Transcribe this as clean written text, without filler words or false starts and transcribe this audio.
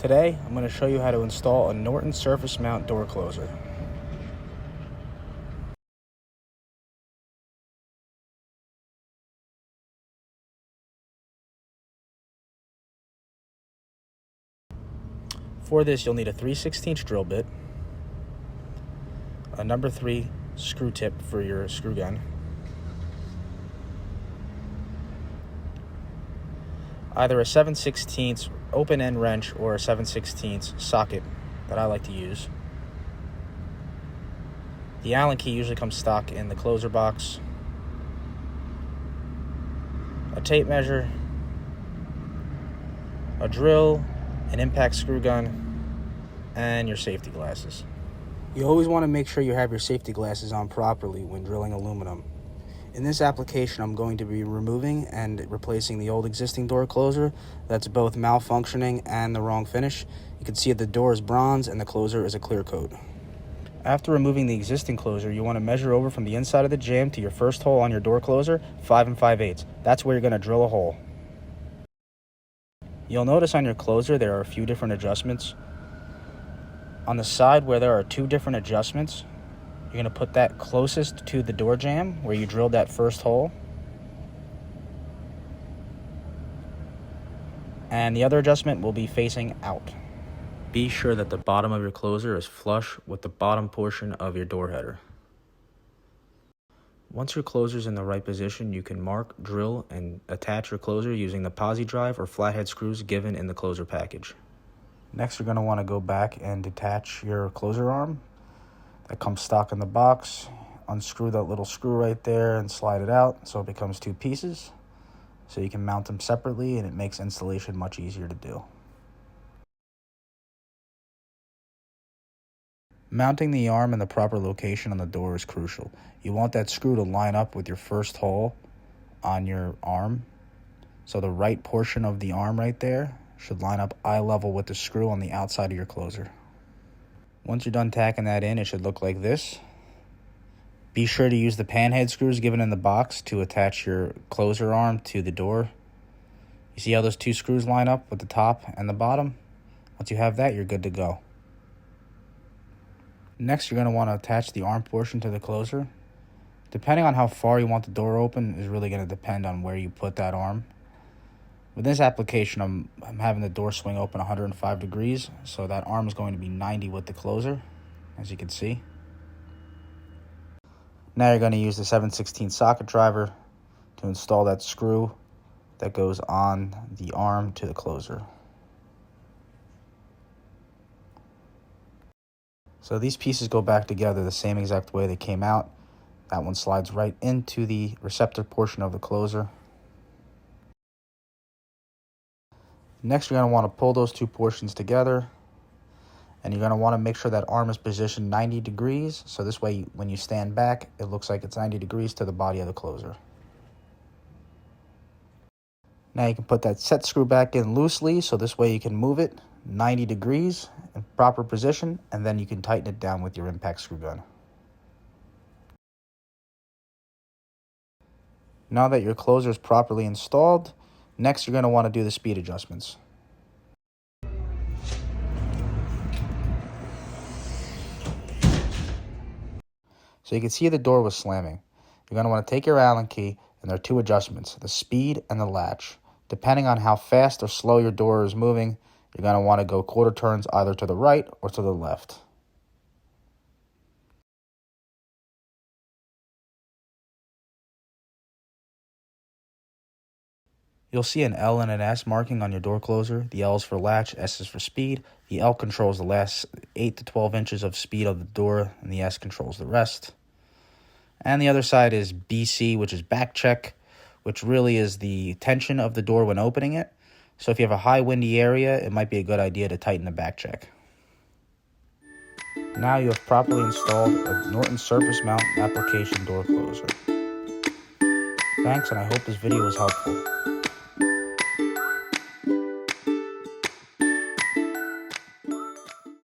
Today, I'm going to show you how to install a Norton surface mount door closer. For this, you'll need a 3/16 drill bit, a number 3 screw tip for your screw gun, either a 7/16 open end wrench or a 7/16 socket that I like to use. The Allen key usually comes stock in the closer box, a tape measure, a drill, an impact screw gun, and your safety glasses. You always want to make sure you have your safety glasses on properly when drilling aluminum. In this application, I'm going to be removing and replacing the old existing door closer that's both malfunctioning and the wrong finish. You can see the door is bronze and the closer is a clear coat. After removing the existing closer, you want to measure over from the inside of the jamb to your first hole on your door closer, 5 5/8. That's where you're going to drill a hole. You'll notice on your closer there are a few different adjustments. On the side where there are 2 different adjustments, you're going to put that closest to the door jamb where you drilled that first hole. And the other adjustment will be facing out. Be sure that the bottom of your closer is flush with the bottom portion of your door header. Once your closer is in the right position, you can mark, drill, and attach your closer using the posi drive or flathead screws given in the closer package. Next, you're going to want to go back and detach your closer arm that comes stock in the box. Unscrew that little screw right there and slide it out so it becomes 2 pieces. So you can mount them separately and it makes installation much easier to do. Mounting the arm in the proper location on the door is crucial. You want that screw to line up with your first hole on your arm. So the right portion of the arm right there should line up eye level with the screw on the outside of your closer. Once you're done tacking that in, it should look like this. Be sure to use the panhead screws given in the box to attach your closer arm to the door. You see how those 2 screws line up with the top and the bottom? Once you have that, you're good to go. Next, you're going to want to attach the arm portion to the closer. Depending on how far you want the door open is really going to depend on where you put that arm. With this application, I'm having the door swing open 105 degrees, so that arm is going to be 90 with the closer, as you can see. Now you're going to use the 7/16 socket driver to install that screw that goes on the arm to the closer. So these pieces go back together the same exact way they came out. That one slides right into the receptor portion of the closer. Next, you're going to want to pull those 2 portions together, and you're going to want to make sure that arm is positioned 90 degrees, so this way when you stand back, it looks like it's 90 degrees to the body of the closer. Now you can put that set screw back in loosely, so this way you can move it 90 degrees in proper position, and then you can tighten it down with your impact screw gun. Now that your closer is properly installed, next you're going to want to do the speed adjustments. So you can see the door was slamming. You're going to want to take your Allen key, and there are 2 adjustments, the speed and the latch. Depending on how fast or slow your door is moving, you're going to want to go quarter turns either to the right or to the left. You'll see an L and an S marking on your door closer. The L is for latch, S is for speed. The L controls the last 8 to 12 inches of speed of the door, and the S controls the rest. And the other side is BC, which is back check, which really is the tension of the door when opening it. So if you have a high windy area, it might be a good idea to tighten the back check. Now you have properly installed a Norton surface mount application door closer. Thanks, and I hope this video was helpful.